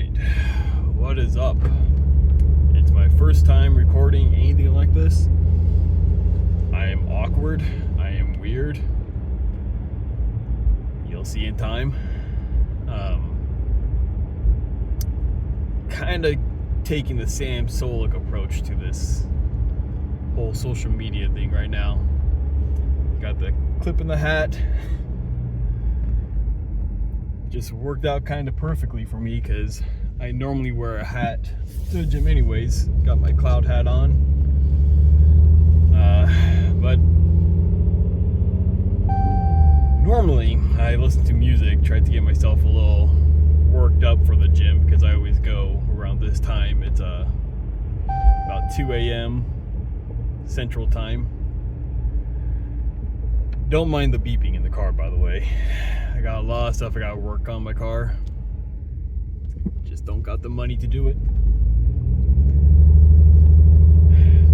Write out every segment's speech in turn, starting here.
Alright, what is up? It's my first time recording anything like this. I am awkward, I am weird. You'll see in time. Kind of taking the Sam Solik approach to this whole social media thing right now. Got the clip in the hat. Just worked out kind of perfectly for me because I normally wear a hat to the gym anyways. Got my Klout hat on. But normally I listen to music, try to get myself a little worked up for the gym because I always go around this time. It's about 2 a.m. Central Time. Don't mind the beeping in the car, by the way. I got a lot of stuff I gotta work on my car. Just don't got the money to do it.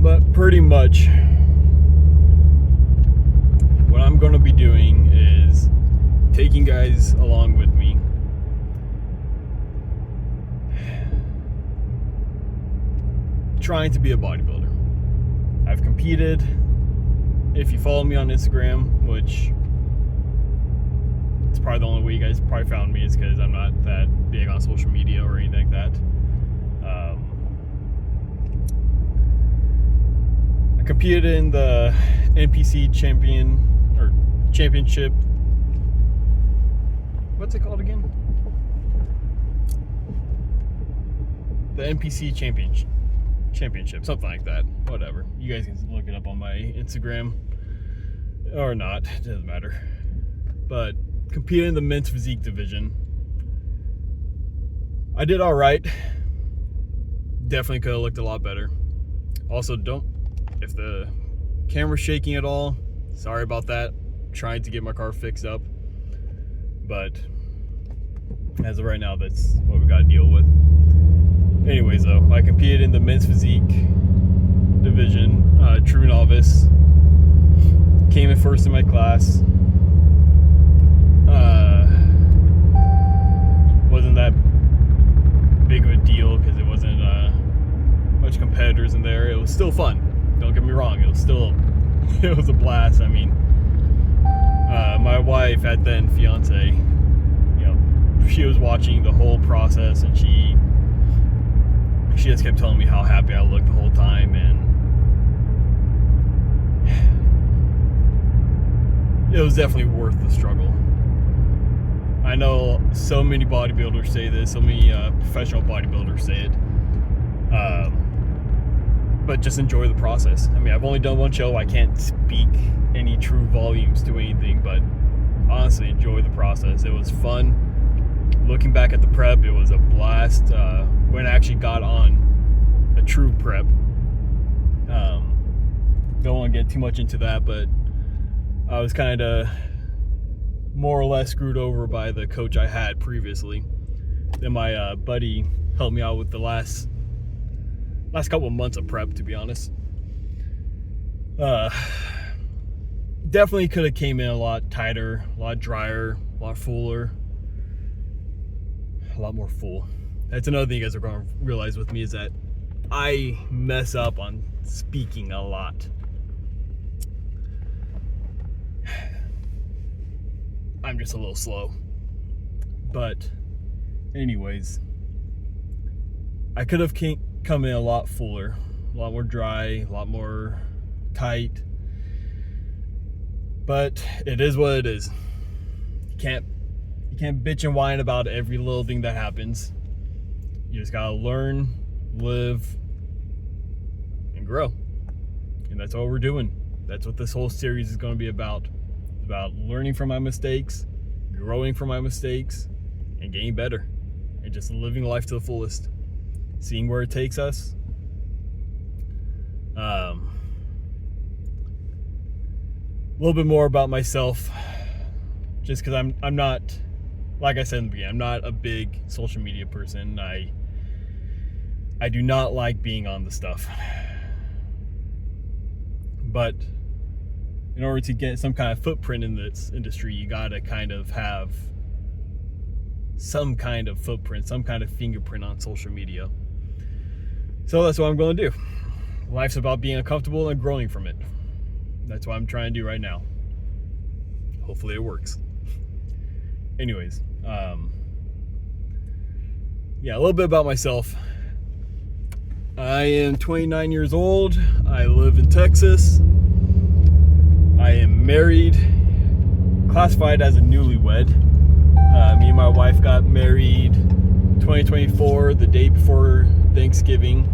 But pretty much what I'm gonna be doing is taking guys along with me. Trying to be a bodybuilder. I've competed. If you follow me on Instagram, which it's probably the only way you guys probably found me, is because I'm not that big on social media or anything like that. I competed in the NPC championship. What's it called again? The NPC championship, something like that. Whatever. You guys can look it up on my Instagram. Or not, it doesn't matter. But competed in the men's physique division. I did alright. Definitely could have looked a lot better. Also, if the camera's shaking at all, sorry about that. Trying to get my car fixed up. But as of right now, that's what we gotta deal with. Anyways though, I competed in the men's physique division, true novice. Came in first in my class. Wasn't that big of a deal because it wasn't much competitors in there. It was still fun. Don't get me wrong. It was a blast. I mean, my wife at then fiance, she was watching the whole process and she just kept telling me how happy I looked the whole time, and it was definitely worth the struggle. I know so many bodybuilders say this, so many professional bodybuilders say it, but just enjoy the process. I mean, I've only done one show. I can't speak any true volumes to anything, but honestly, enjoy the process. It was fun. Looking back at the prep, it was a blast. When I actually got on a true prep, don't want to get too much into that, but I was kind of more or less screwed over by the coach I had previously. Then my buddy helped me out with the last couple of months of prep, to be honest. Definitely could have came in a lot tighter, a lot drier, a lot fuller. A lot more full. That's another thing you guys are going to realize with me, is that I mess up on speaking a lot. I'm just a little slow. But anyways, I could have come in a lot fuller, a lot more dry, a lot more tight. But it is what it is. You can't bitch and whine about every little thing that happens. You just gotta learn, live, and grow. And that's what we're doing. That's what this whole series is gonna be about. It's about learning from my mistakes, growing from my mistakes, and getting better. And just living life to the fullest. Seeing where it takes us. A little bit more about myself. Just because I'm not, like I said in the beginning, I'm not a big social media person. I do not like being on the stuff. But in order to get some kind of footprint in this industry, you gotta kind of have some kind of footprint, some kind of fingerprint on social media. So that's what I'm going to do. Life's about being uncomfortable and growing from it. That's what I'm trying to do right now. Hopefully it works. Anyways, yeah, a little bit about myself. I am 29 years old. I live in Texas. I am married, classified as a newlywed. Me and my wife got married 2024, the day before Thanksgiving.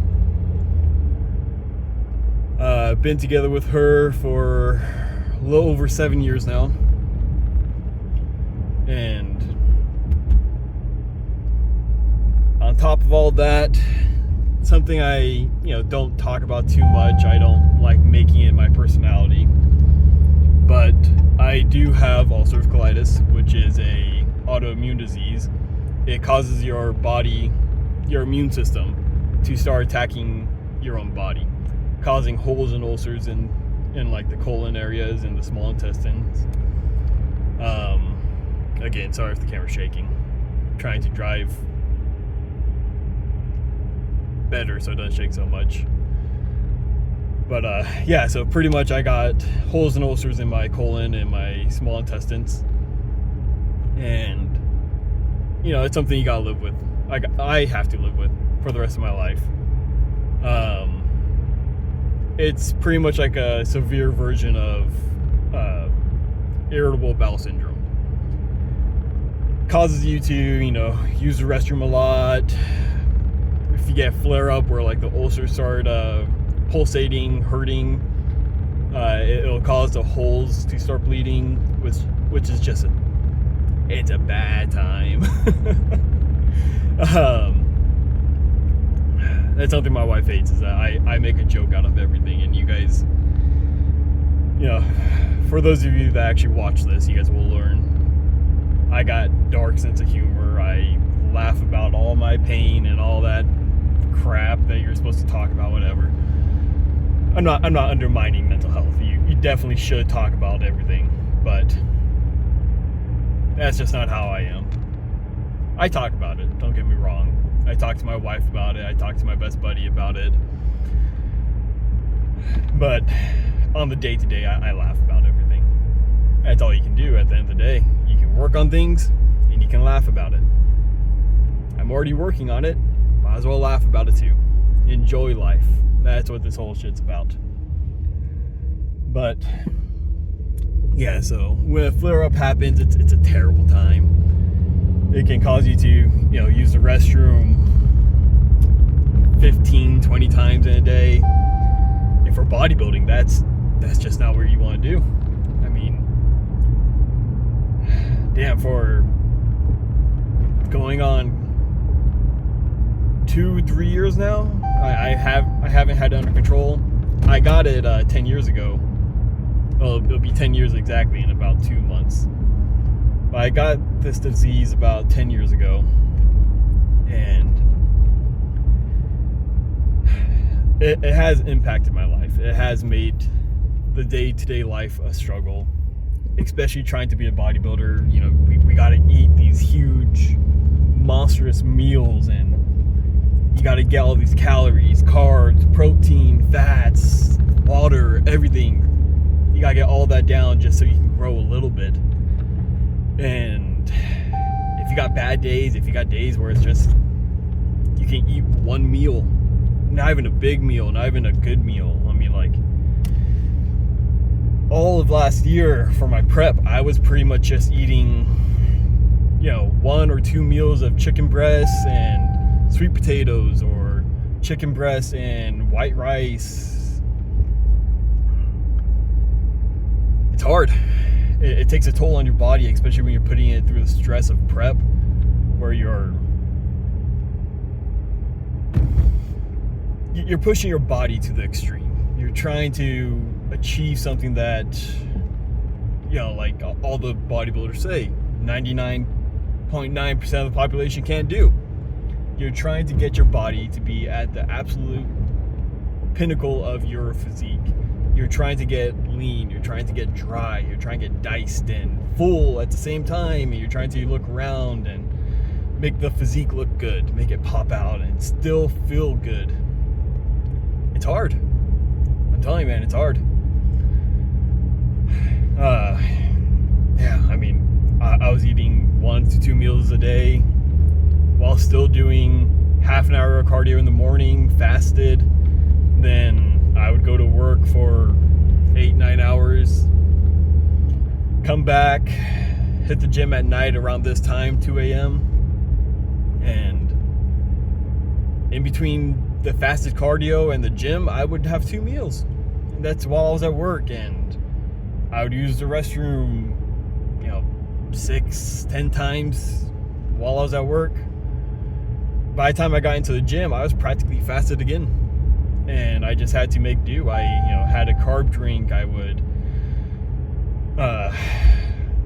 Been together with her for a little over 7 years now. And on top of all that, something I don't talk about too much. I don't like making it my personality, but I do have ulcerative colitis, which is a autoimmune disease. It causes your body, your immune system, to start attacking your own body, causing holes and ulcers in like the colon areas and the small intestines. Again, sorry if the camera's shaking. I'm trying to drive better so it doesn't shake so much. But yeah, so pretty much I got holes and ulcers in my colon and my small intestines, and it's something you gotta live with. I have to live with for the rest of my life. It's pretty much like a severe version of irritable bowel syndrome. Causes you to use the restroom a lot. If you get flare up where like the ulcers start pulsating, hurting, it'll cause the holes to start bleeding, which is just it's a bad time. That's something my wife hates, is that I make a joke out of everything, and you guys, for those of you that actually watch this, you guys will learn I got dark sense of humor. I laugh about all my pain and all that crap that you're supposed to talk about, whatever. I'm not undermining mental health. You definitely should talk about everything, but that's just not how I am. I talk about it, don't get me wrong. I talk to my wife about it. I talk to my best buddy about it. But on the day-to-day, I laugh about everything. That's all you can do at the end of the day. You can work on things, and you can laugh about it. I'm already working on it. Might as well laugh about it too. Enjoy life. That's what this whole shit's about. But yeah, so when a flare-up happens, it's a terrible time. It can cause you to, use the restroom 15, 20 times in a day. And for bodybuilding, that's just not what you want to do. I mean, damn, for going on 2-3 years now, I haven't had it under control. I got it 10 years ago. Well, it'll be 10 years exactly in about 2 months. But I got this disease about 10 years ago, and it has impacted my life. It has made the day-to-day life a struggle, especially trying to be a bodybuilder. We got to eat these huge, monstrous meals, and you got to get all these calories, carbs, protein, fats, water, everything. You got to get all that down just so you can grow a little bit. And if you got bad days, if you got days where it's just you can eat one meal, not even a big meal, not even a good meal. I mean, like, all of last year for my prep, I was pretty much just eating 1 or 2 meals of chicken breasts and sweet potatoes, or chicken breasts and white rice. It's hard. It takes a toll on your body, especially when you're putting it through the stress of prep, where you're pushing your body to the extreme. You're trying to achieve something that, like all the bodybuilders say, 99.9% of the population can't do. You're trying to get your body to be at the absolute pinnacle of your physique. You're trying to get lean, you're trying to get dry, you're trying to get diced and full at the same time, and you're trying to look round, and make the physique look good, make it pop out and still feel good. It's hard. I'm telling you, man, it's hard. Yeah, I mean, I was eating 1 to 2 meals a day while still doing half an hour of cardio in the morning, fasted. Then I would go to work for 8-9 hours, come back, hit the gym at night around this time, 2 a.m. And in between the fasted cardio and the gym, I would have 2 meals. And that's while I was at work, and I would use the restroom, 6-10 times while I was at work. By the time I got into the gym, I was practically fasted again, and I just had to make do. I had a carb drink. I would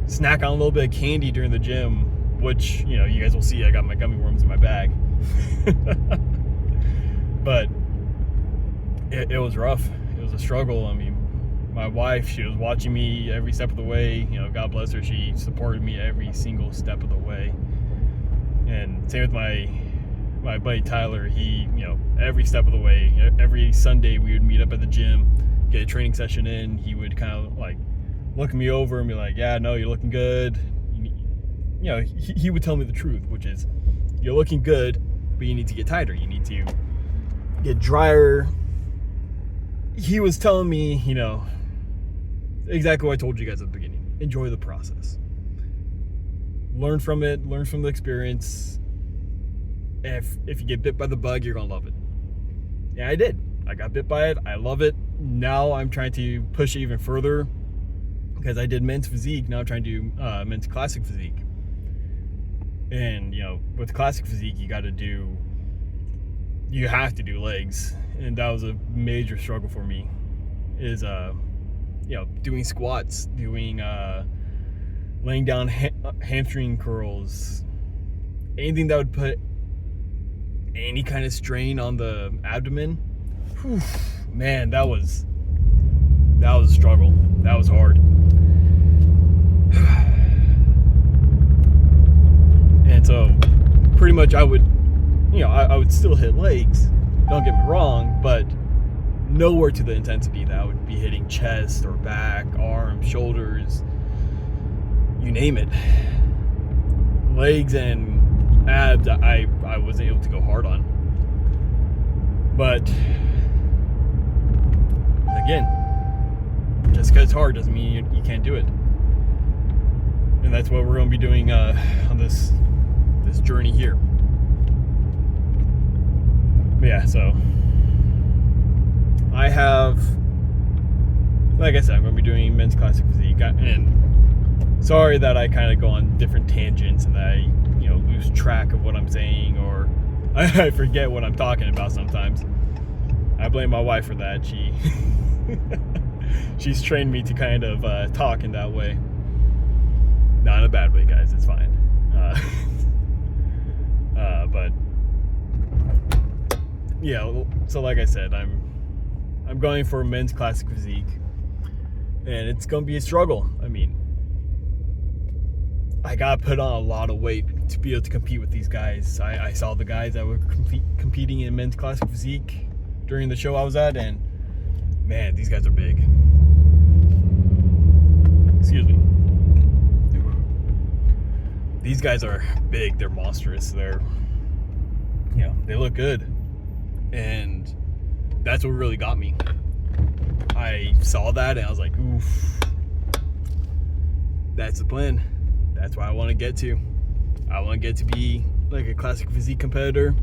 snack on a little bit of candy during the gym, which you guys will see I got my gummy worms in my bag. But it was rough. It was a struggle. I mean, my wife, she was watching me every step of the way. God bless her. She supported me every single step of the way. And same with my buddy Tyler. He, every step of the way, every Sunday we would meet up at the gym, get a training session in. He would kind of like look me over and be like, yeah, no, you're looking good. He would tell me the truth, which is, you're looking good, but you need to get tighter. You need to get drier. He was telling me, exactly what I told you guys at the beginning. Enjoy the process. Learn from it. Learn from the experience. If you get bit by the bug, you're gonna love it. Yeah, I did. I got bit by it. I love it. Now I'm trying to push it even further, because I did men's physique. Now I'm trying to do men's classic physique. And with classic physique, you have to do legs, and that was a major struggle for me. Is doing squats, doing laying down hamstring curls, anything that would put any kind of strain on the abdomen. Whew, man, that was a struggle. That was hard. And so pretty much I would still hit legs, don't get me wrong, but nowhere to the intensity that I would be hitting chest or back, arms, shoulders, you name it. Legs and abs, I wasn't able to go hard on. But again, just because it's hard doesn't mean you can't do it. And that's what we're going to be doing on this journey here. But yeah, so I have, like I said, I'm going to be doing men's classic physique, and sorry that I kind of go on different tangents and that I lose track of what I'm saying, or I forget what I'm talking about sometimes. I blame my wife for that. She's trained me to kind of talk in that way. Not in a bad way, guys. It's fine. But yeah, so like I said, I'm going for men's classic physique, and it's gonna be a struggle. I mean, I gotta put on a lot of weight to be able to compete with these guys. I saw the guys that were competing in men's classic physique during the show I was at, and man, these guys are big. Excuse me. These guys are big. They're monstrous. They look good, and that's what really got me. I saw that and I was like, oof, that's the plan. That's where I want to get to. I want to get to be like a classic physique competitor.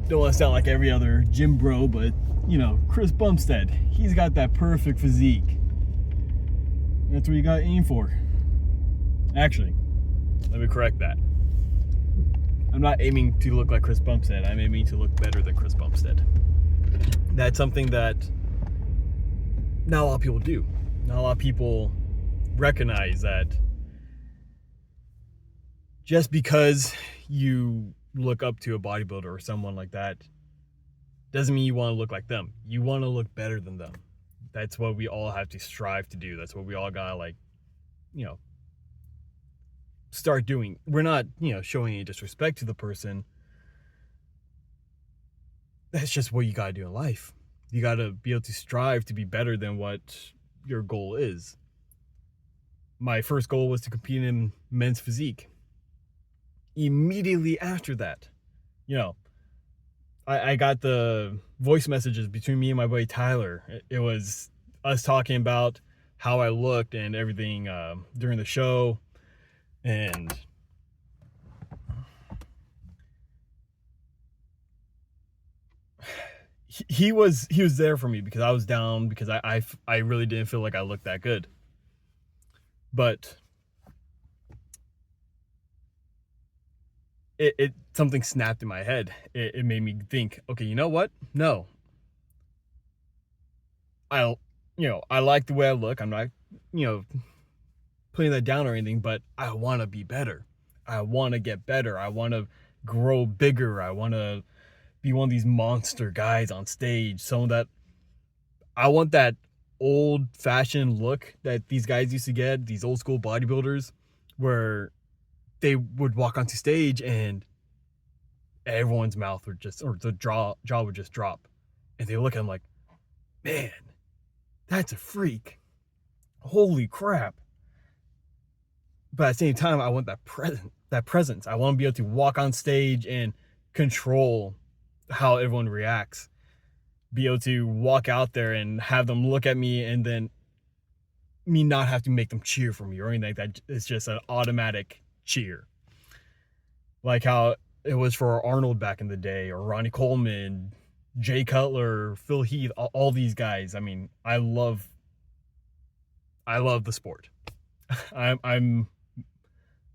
Don't want to sound like every other gym bro, but Chris Bumstead, he's got that perfect physique. That's what you got to aim for. Actually, let me correct that. I'm not aiming to look like Chris Bumstead. I'm aiming to look better than Chris Bumstead. That's something that not a lot of people do. Not a lot of people recognize that just because you look up to a bodybuilder or someone like that doesn't mean you want to look like them. You want to look better than them. That's what we all have to strive to do. That's what we all gotta start doing. We're not, showing any disrespect to the person. That's just what you got to do in life. You got to be able to strive to be better than what your goal is. My first goal was to compete in men's physique. Immediately after that, I got the voice messages between me and my buddy Tyler. It was us talking about how I looked and everything during the show. And he was there for me because I was down, because I really didn't feel like I looked that good. But it something snapped in my head. It made me think, okay, you know what? No. I like the way I look. I'm not, putting that down or anything, but I want to be better. I want to get better. I want to grow bigger. I want to be one of these monster guys on stage. I want that old fashioned look that these guys used to get, these old school bodybuilders, where they would walk onto stage and everyone's mouth would just, or the jaw would just drop. And they look at him like, man, that's a freak. Holy crap. But at the same time, I want that presence. I want to be able to walk on stage and control how everyone reacts. Be able to walk out there and have them look at me, and then me not have to make them cheer for me or anything like that. It's just an automatic cheer. Like how it was for Arnold back in the day, or Ronnie Coleman, Jay Cutler, Phil Heath, all these guys. I mean, I love the sport.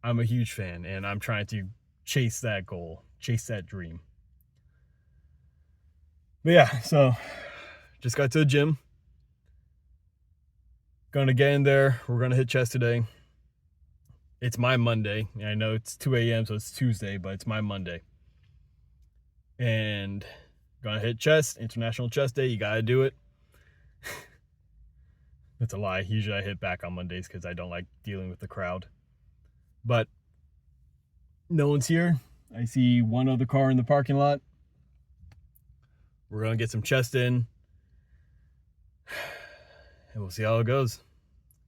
I'm a huge fan, and I'm trying to chase that goal, chase that dream. But yeah, so just got to the gym. Gonna get in there. We're gonna hit chest today. It's my Monday. I know it's 2 a.m., so it's Tuesday, but it's my Monday. And gonna hit chest, International Chest Day. You gotta do it. That's a lie. Usually I hit back on Mondays because I don't like dealing with the crowd. But no one's here. I see one other car in the parking lot. We're going to get some chest in. And we'll see how it goes.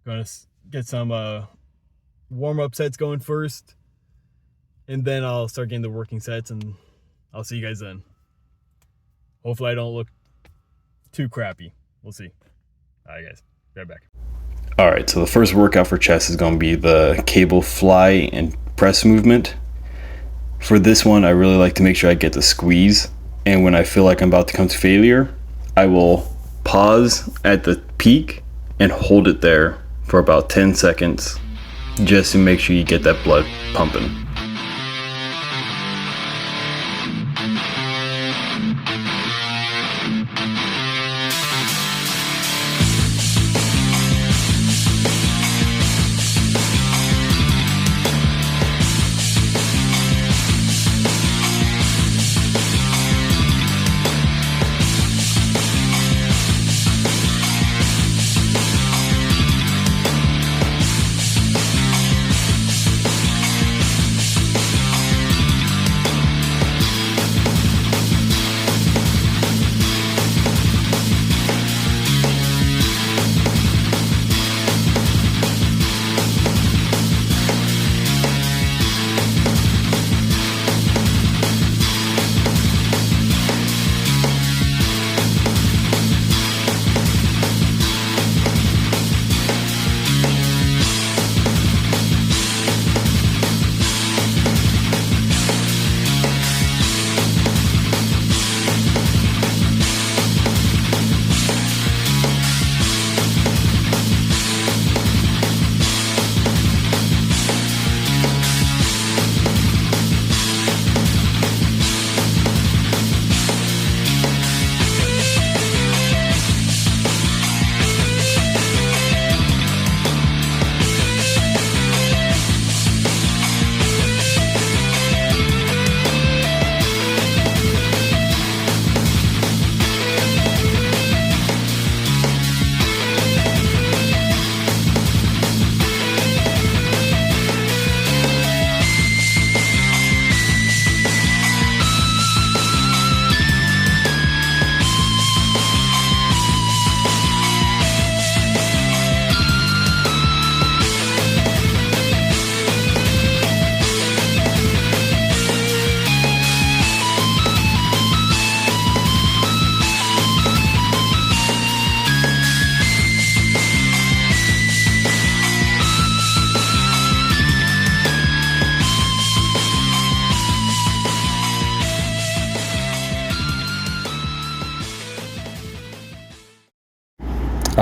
Going to get some warm-up sets going first. And then I'll start getting the working sets, and I'll see you guys then. Hopefully I don't look too crappy. We'll see. All right, guys. Right back. All right, so the first workout for chest is going to be the cable fly and press movement. For this one, I really like to make sure I get the squeeze. And when I feel like I'm about to come to failure, I will pause at the peak and hold it there for about 10 seconds just to make sure you get that blood pumping.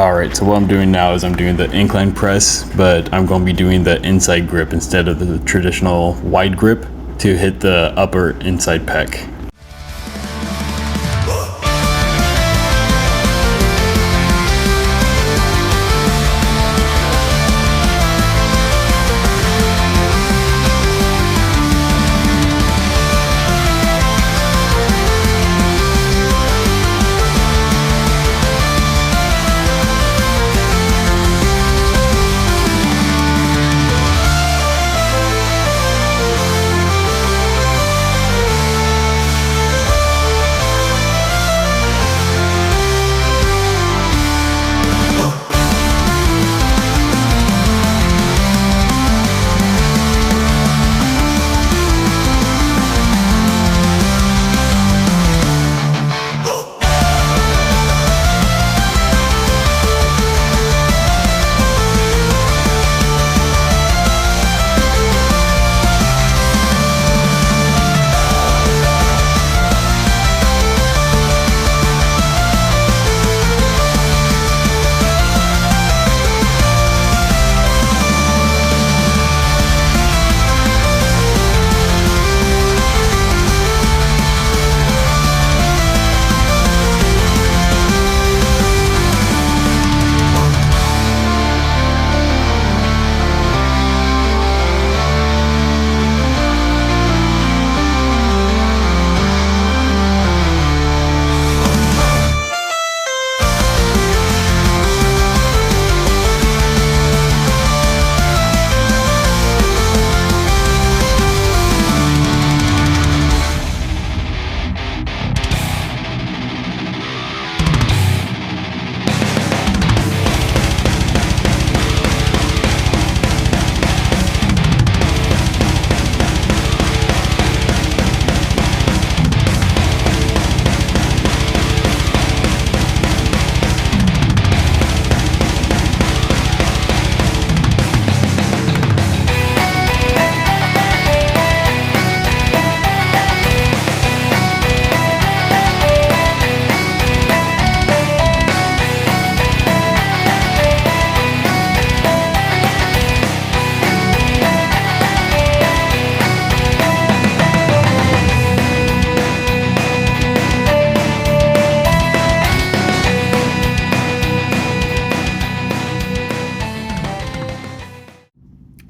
Alright, so what I'm doing now is I'm doing the incline press, but I'm going to be doing the inside grip instead of the traditional wide grip to hit the upper inside pec.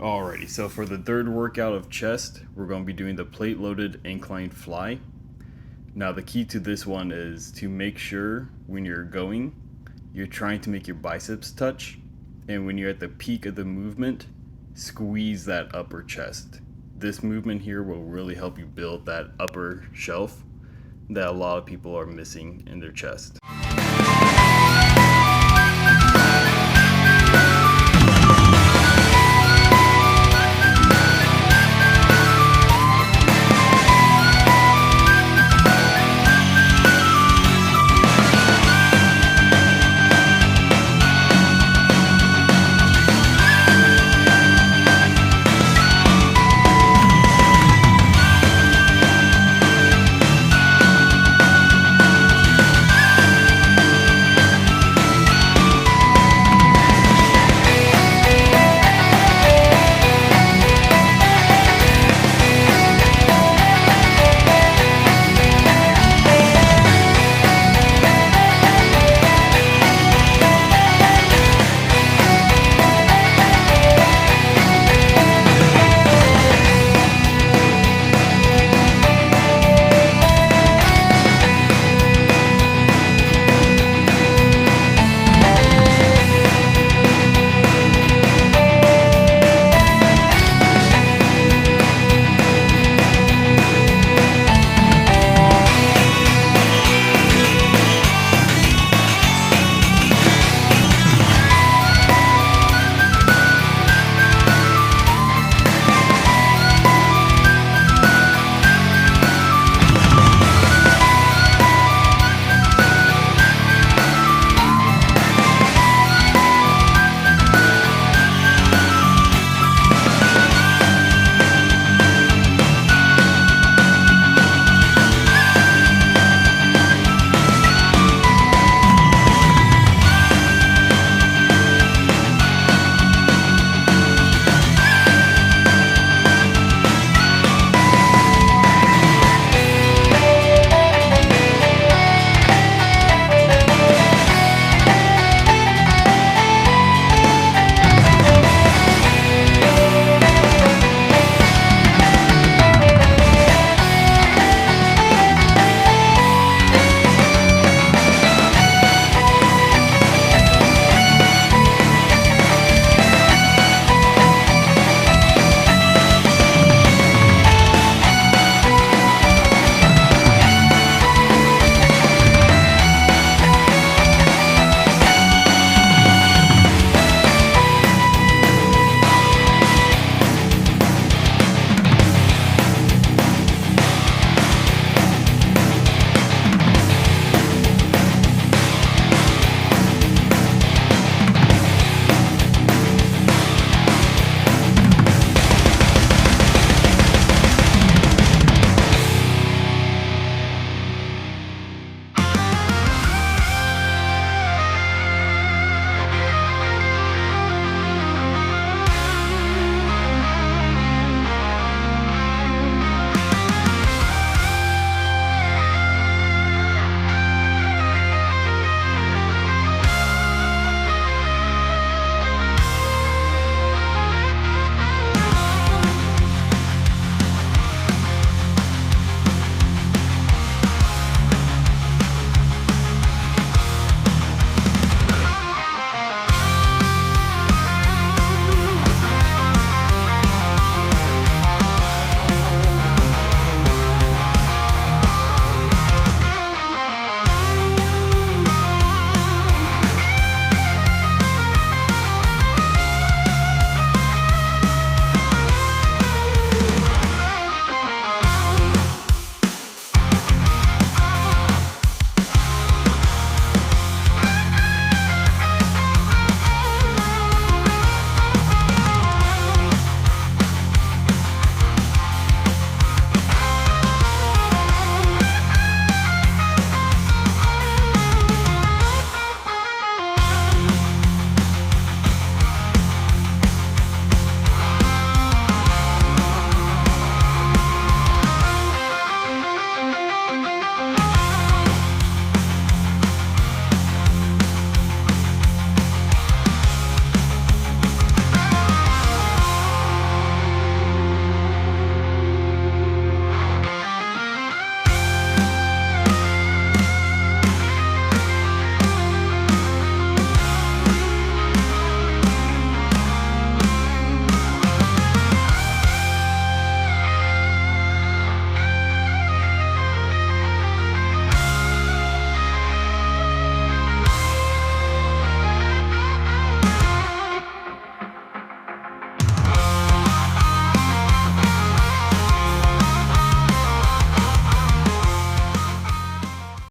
Alrighty, so for the third workout of chest, we're going to be doing the plate loaded incline fly. Now the key to this one is to make sure when you're going, you're trying to make your biceps touch, and when you're at the peak of the movement, squeeze that upper chest. This movement here will really help you build that upper shelf that a lot of people are missing in their chest.